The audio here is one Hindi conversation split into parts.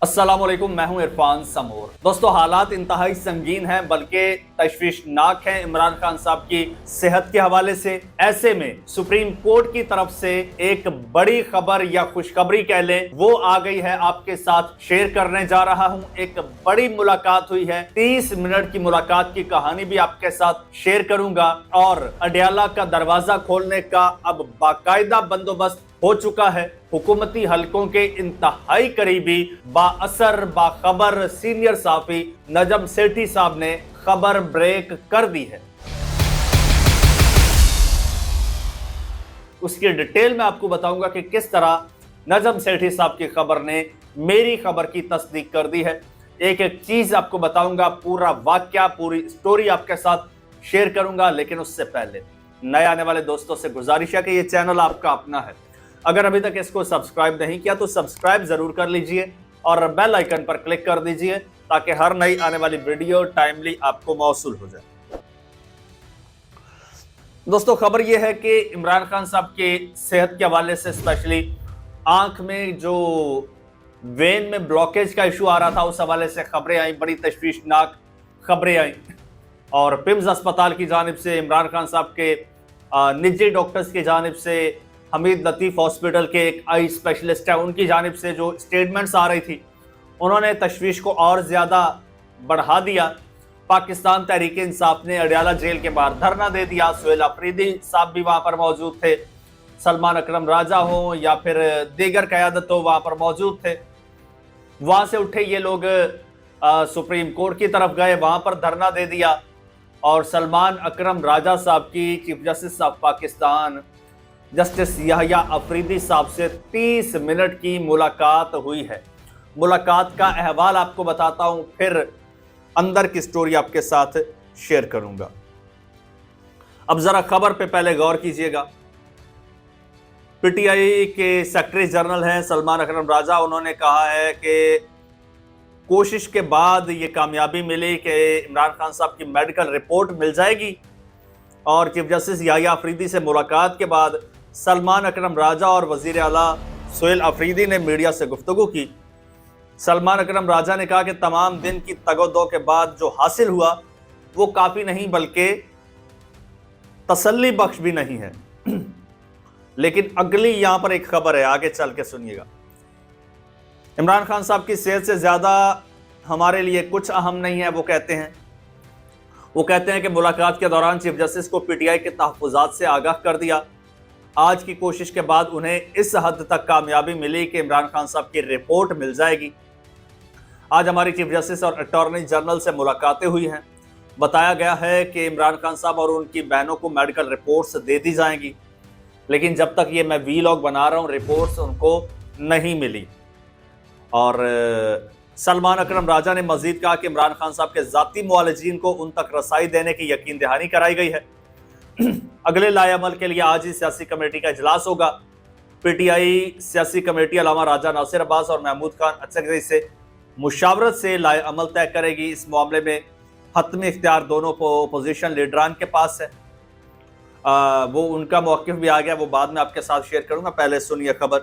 अस्सलामुअलैकुम, मैं हूं इरफान समूर। दोस्तों, हालात इंतहाई संगीन हैं बल्कि तशवीशनाक हैं इमरान खान साहब की सेहत के हवाले से। ऐसे में सुप्रीम कोर्ट की तरफ से एक बड़ी खबर या खुशखबरी कह लें, वो आ गई है, आपके साथ शेयर करने जा रहा हूं। एक बड़ी मुलाकात हुई है, 30 मिनट की मुलाकात की कहानी भी आपके साथ शेयर करूंगा। और अडयाला का दरवाजा खोलने का अब बाकायदा बंदोबस्त हो चुका है। हुकूमती हलकों के इंतहाई करीबी बाअसर बाखबर सीनियर साफी नजम सेठी साहब ने खबर ब्रेक कर दी है। उसकी डिटेल में आपको बताऊंगा कि किस तरह नजम सेठी साहब की खबर ने मेरी खबर की तस्दीक कर दी है। एक एक चीज आपको बताऊंगा, पूरा वाक्या, पूरी स्टोरी आपके साथ शेयर करूंगा। लेकिन उससे पहले नए आने वाले दोस्तों से गुजारिश है कि यह चैनल आपका अपना है। अगर अभी तक इसको सब्सक्राइब नहीं किया तो सब्सक्राइब जरूर कर लीजिए और बेल आइकन पर क्लिक कर दीजिए ताकि हर नई आने वाली वीडियो टाइमली आपको मौसूल हो जाए। दोस्तों, खबर यह है कि इमरान खान साहब के सेहत के हवाले से, स्पेशली आंख में जो वेन में ब्लॉकेज का इशू आ रहा था, उस हवाले से खबरें आई, बड़ी तशवीशनाक खबरें आई। और पिम्स अस्पताल की जानिब से, इमरान खान साहब के निजी डॉक्टर्स की जानिब से, हमीद लतीफ़ हॉस्पिटल के एक आई स्पेशलिस्ट है, उनकी जानिब से जो स्टेटमेंट्स आ रही थी, उन्होंने तशवीश को और ज़्यादा बढ़ा दिया। पाकिस्तान तहरीक इंसाफ ने अडयाला जेल के बाहर धरना दे दिया। सुहेल अफरीदी साहब भी वहाँ पर मौजूद थे, सलमान अकरम राजा हो या फिर दीगर क़यादत हो, वहाँ पर मौजूद थे। वहाँ से उठे ये लोग सुप्रीम कोर्ट की तरफ गए, वहाँ पर धरना दे दिया। और सलमान अकरम राजा साहब की chief justice of Pakistan justice Yahya Afridi साहब से 30 मिनट की मुलाकात हुई है। मुलाकात का अहवाल आपको बताता हूं, फिर अंदर की स्टोरी आपके साथ शेयर करूंगा। अब जरा खबर पे पहले गौर कीजिएगा। पीटीआई के सेक्रेटरी जनरल हैं सलमान अकरम राजा, उन्होंने कहा है कि कोशिश के बाद ये कामयाबी मिली कि इमरान खान साहब की मेडिकल रिपोर्ट मिल जाएगी। और चीफ जस्टिस याहिया अफरीदी से मुलाकात के बाद सलमान अकरम राजा और वजीर आला सुहेल अफरीदी ने मीडिया से गुफ्तगू की। सलमान अकरम राजा ने कहा कि तमाम दिन की तगोदो के बाद जो हासिल हुआ वो काफ़ी नहीं बल्कि तसल्ली बख्श भी नहीं है। लेकिन अगली यहां पर एक खबर है, आगे चल के सुनिएगा। इमरान खान साहब की सेहत से ज़्यादा हमारे लिए कुछ अहम नहीं है, वो कहते हैं कि मुलाकात के दौरान चीफ जस्टिस को पीटीआई के तहफ़्फ़ुज़ात से आगाह कर दिया। आज की कोशिश के बाद उन्हें इस हद तक कामयाबी मिली कि इमरान खान साहब की रिपोर्ट मिल जाएगी। आज हमारी चीफ जस्टिस और अटॉर्नी जनरल से मुलाकातें हुई हैं। बताया गया है कि इमरान खान साहब और उनकी बहनों को मेडिकल रिपोर्ट्स दे दी जाएंगी, लेकिन जब तक ये मैं वीलॉग बना रहा हूँ, रिपोर्ट्स उनको नहीं मिली। और सलमान अकरम राजा ने मजीद कहा कि इमरान खान साहब के ज़ाती मुआलजीन को उन तक रसाई देने की यकीन दहानी कराई गई है। अगले लाएअमल के लिए आज ही सियासी कमेटी का इजलास होगा। पीटीआई सियासी कमेटी अलामा राजा नासिर अब्बास और महमूद खान अचकज़ई से मुशावरत से लाएअमल तय करेगी। इस मामले में हतमी इख्तियार दोनों अपोजिशन लीडरान के पास है। वो उनका मौक़िफ़ भी आ गया, वो बाद में आपके साथ शेयर करूँगा। पहले सुनिए खबर।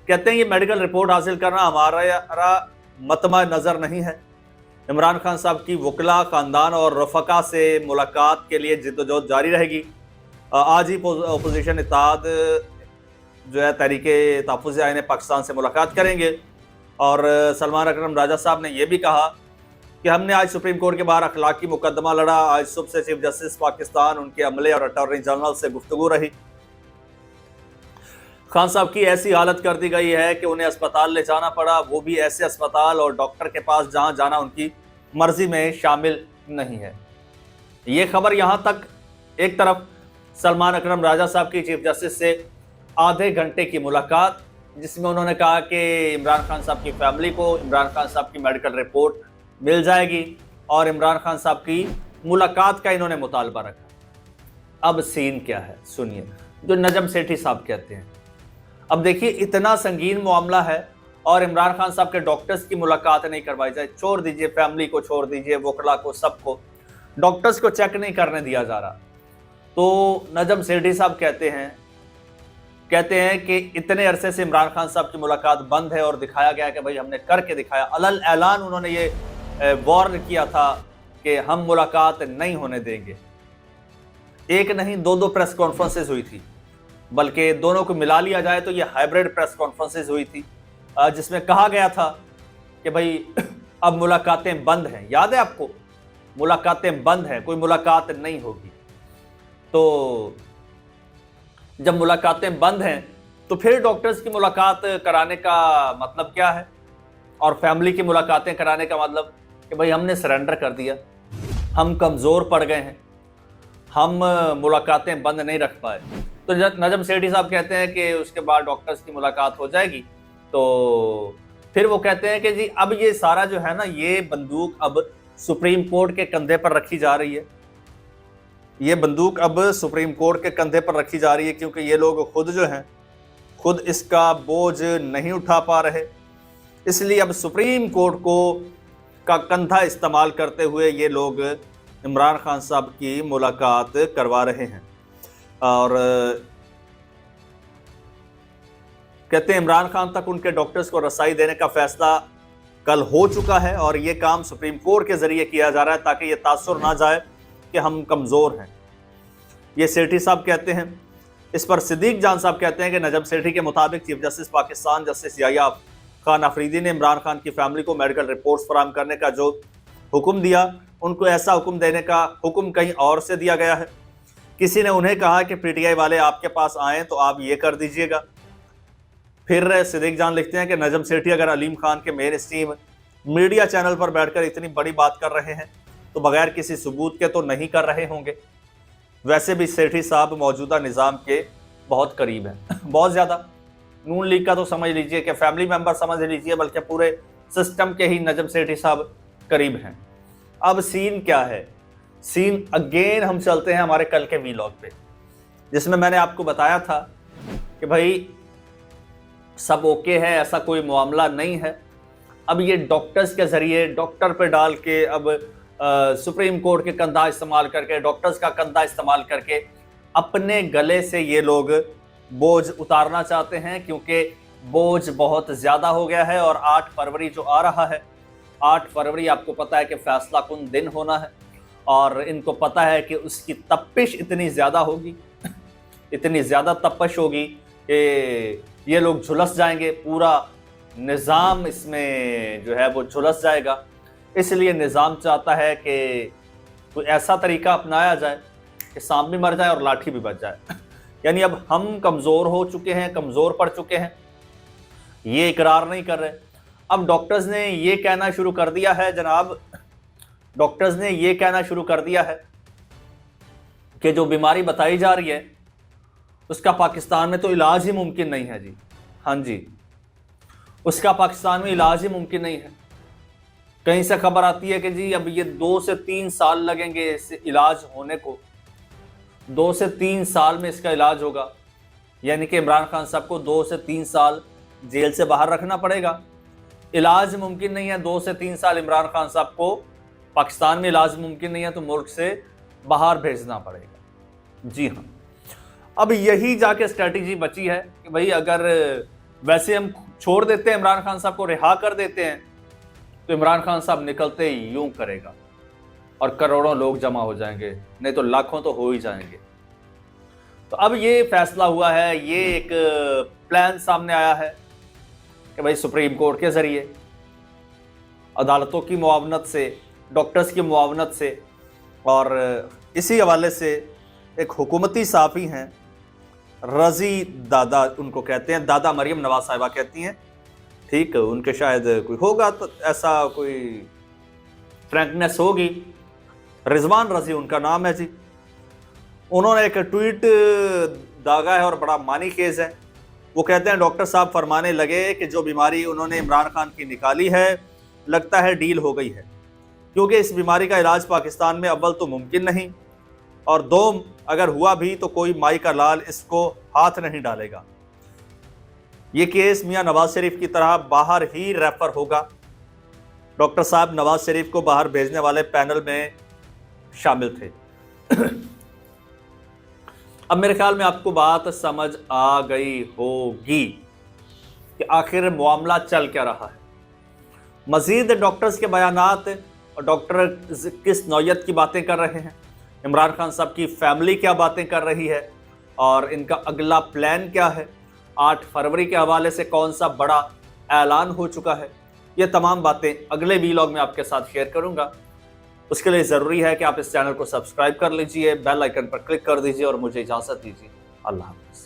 कहते हैं ये मेडिकल रिपोर्ट हासिल करना हमारा मतमा नज़र नहीं है। इमरान खान साहब की वकला, ख़ानदान और रफ़का से मुलाकात के लिए जिद्दोजहद जारी रहेगी। आज ही अपोजिशन इत्तेहाद जो है तहरीक तहफ़्फ़ुज़ आईन पाकिस्तान से मुलाकात करेंगे। और सलमान अकरम राजा साहब ने यह भी कहा कि हमने आज सुप्रीम कोर्ट के बाहर अखलाकी मुकदमा लड़ा। आज सुबह से चीफ जस्टिस पाकिस्तान, उनके अमले और अटॉर्नी जनरल से गुफ्तगू रही। खान साहब की ऐसी हालत कर दी गई है कि उन्हें अस्पताल ले जाना पड़ा, वो भी ऐसे अस्पताल और डॉक्टर के पास जहां जाना उनकी मर्जी में शामिल नहीं है। ये खबर यहां तक, एक तरफ सलमान अकरम राजा साहब की चीफ जस्टिस से आधे घंटे की मुलाकात, जिसमें उन्होंने कहा कि इमरान खान साहब की फैमिली को इमरान खान साहब की मेडिकल रिपोर्ट मिल जाएगी और इमरान खान साहब की मुलाकात का इन्होंने मुतालबा रखा। अब सीन क्या है सुनिए, जो नजम सेठी साहब कहते हैं। अब देखिए, इतना संगीन मामला है और इमरान खान साहब के डॉक्टर्स की मुलाकात नहीं करवाई जाए। छोड़ दीजिए फैमिली को, छोड़ दीजिए वकला को, सबको, डॉक्टर्स को चेक नहीं करने दिया जा रहा। तो नजम सेठी साहब कहते हैं कहते हैं कि इतने अरसे से इमरान खान साहब की मुलाकात बंद है और दिखाया गया कि भाई हमने करके दिखाया। अलल ऐलान उन्होंने ये वार्न किया था कि हम मुलाकात नहीं होने देंगे। एक नहीं, दो प्रेस कॉन्फ्रेंसेस हुई थी, बल्कि दोनों को मिला लिया जाए तो ये हाइब्रिड प्रेस कॉन्फ्रेंसेस हुई थी, जिसमें कहा गया था कि भाई अब मुलाकातें बंद हैं। याद है आपको, मुलाकातें बंद हैं, कोई मुलाकात नहीं होगी। तो जब मुलाकातें बंद हैं तो फिर डॉक्टर्स की मुलाकात कराने का मतलब क्या है, और फैमिली की मुलाकातें कराने का मतलब कि भाई हमने सरेंडर कर दिया, हम कमज़ोर पड़ गए हैं, हम मुलाकातें बंद नहीं रख पाए। तो नजम सेठी साहब कहते हैं कि उसके बाद डॉक्टर्स की मुलाकात हो जाएगी। तो फिर वो कहते हैं कि जी अब ये सारा जो है ना, ये बंदूक अब सुप्रीम कोर्ट के कंधे पर रखी जा रही है। ये बंदूक अब सुप्रीम कोर्ट के कंधे पर रखी जा रही है, क्योंकि ये लोग खुद जो हैं, खुद इसका बोझ नहीं उठा पा रहे। इसलिए अब सुप्रीम कोर्ट का कंधा इस्तेमाल करते हुए ये लोग इमरान खान साहब की मुलाकात करवा रहे हैं। और कहते हैं इमरान खान तक उनके डॉक्टर्स को रसाई देने का फैसला कल हो चुका है, और ये काम सुप्रीम कोर्ट के जरिए किया जा रहा है ताकि ये तासुर ना जाए कि हम कमज़ोर हैं। ये सेठी साहब कहते हैं। इस पर सिद्दीक जान साहब कहते हैं कि नजम सेठी के मुताबिक chief justice Pakistan justice Yahya Khan Afridi ने इमरान खान की फैमिली को मेडिकल रिपोर्ट्स फराहम करने का जो हुक्म दिया, उनको ऐसा हुक्म देने का हुक्म कहीं और से दिया गया है। किसी ने उन्हें कहा कि पीटीआई वाले आपके पास आए तो आप ये कर दीजिएगा। फिर सिद्दीक जान लिखते हैं कि नजम सेठी अगर अलीम खान के मेन स्ट्रीम मीडिया चैनल पर बैठकर इतनी बड़ी बात कर रहे हैं तो बगैर किसी सबूत के तो नहीं कर रहे होंगे। वैसे भी सेठी साहब मौजूदा निज़ाम के बहुत करीब हैं, बहुत ज़्यादा। नून लीग का तो समझ लीजिए कि फैमिली मेंबर समझ लीजिए, बल्कि पूरे सिस्टम के ही नजम सेठी साहब करीब हैं। अब सीन क्या है? सीन अगेन हम चलते हैं हमारे कल के वीलॉग पे, जिसमें मैंने आपको बताया था कि भाई सब ओके है, ऐसा कोई मामला नहीं है। अब ये डॉक्टर्स के जरिए, डॉक्टर पे डाल के, अब सुप्रीम कोर्ट के कंधा इस्तेमाल करके, डॉक्टर्स का कंधा इस्तेमाल करके अपने गले से ये लोग बोझ उतारना चाहते हैं, क्योंकि बोझ बहुत ज़्यादा हो गया है। और 8 फरवरी जो आ रहा है, 8 फरवरी आपको पता है कि फैसला कुन दिन होना है, और इनको पता है कि उसकी तपिश इतनी ज़्यादा होगी, इतनी ज़्यादा तपिश होगी कि ये लोग झुलस जाएंगे, पूरा निज़ाम इसमें जो है वो झुलस जाएगा। इसलिए निज़ाम चाहता है कि कोई ऐसा तरीका अपनाया जाए कि सांप भी मर जाए और लाठी भी बच जाए। यानी अब हम कमज़ोर हो चुके हैं, कमज़ोर पड़ चुके हैं, ये इकरार नहीं कर रहे। अब डॉक्टर्स ने ये कहना शुरू कर दिया है जनाब, डॉक्टर्स ने ये कहना शुरू कर दिया है कि जो बीमारी बताई जा रही है उसका पाकिस्तान में तो इलाज ही मुमकिन नहीं है जी। हाँ जी, उसका पाकिस्तान में इलाज ही मुमकिन नहीं है। कहीं से खबर आती है कि जी अब ये 2 से 3 साल लगेंगे इस इलाज होने को, 2 से 3 साल में इसका इलाज होगा। यानी कि इमरान खान साहब को 2 से 3 साल जेल से बाहर रखना पड़ेगा। इलाज मुमकिन नहीं है, 2 से 3 साल इमरान खान साहब को पाकिस्तान में इलाज मुमकिन नहीं है तो मुल्क से बाहर भेजना पड़ेगा। जी हाँ, अब यही जाके स्ट्रैटेजी बची है कि भाई अगर वैसे हम छोड़ देते हैं, इमरान खान साहब को रिहा कर देते हैं, तो इमरान खान साहब निकलते ही यूं करेगा और करोड़ों लोग जमा हो जाएंगे, नहीं तो लाखों तो हो ही जाएंगे। तो अब ये फैसला हुआ है, ये एक प्लान सामने आया है कि भाई सुप्रीम कोर्ट के जरिए, अदालतों की मुआवनत से, डॉक्टर्स की मुआवनत से, और इसी हवाले से एक हुकूमती साफ़ी हैं, रज़ी दादा उनको कहते हैं, दादा मरियम नवाज साहिबा कहती हैं, ठीक, उनके शायद कोई होगा तो ऐसा कोई फ्रैंकनेस होगी, रिजवान रज़ी उनका नाम है जी। उन्होंने एक ट्वीट दागा है और बड़ा मानी केस है। वो कहते हैं डॉक्टर साहब फरमाने लगे कि जो बीमारी उन्होंने इमरान खान की निकाली है, लगता है डील हो गई है, क्योंकि इस बीमारी का इलाज पाकिस्तान में अव्वल तो मुमकिन नहीं, और 2 अगर हुआ भी तो कोई माई का लाल इसको हाथ नहीं डालेगा। ये केस मियां नवाज शरीफ की तरह बाहर ही रेफर होगा। डॉक्टर साहब नवाज शरीफ को बाहर भेजने वाले पैनल में शामिल थे। अब मेरे ख्याल में आपको बात समझ आ गई होगी कि आखिर मामला चल क्या रहा है। मजीद डॉक्टर्स के बयानात और डॉक्टर किस नौयत की बातें कर रहे हैं, इमरान खान साहब की फैमिली क्या बातें कर रही है और इनका अगला प्लान क्या है, 8 फरवरी के हवाले से कौन सा बड़ा ऐलान हो चुका है, ये तमाम बातें अगले वीलॉग में आपके साथ शेयर करूंगा। उसके लिए ज़रूरी है कि आप इस चैनल को सब्सक्राइब कर लीजिए, बेल आइकन पर क्लिक कर दीजिए और मुझे इजाज़त दीजिए। अल्लाह हाफ़िज़।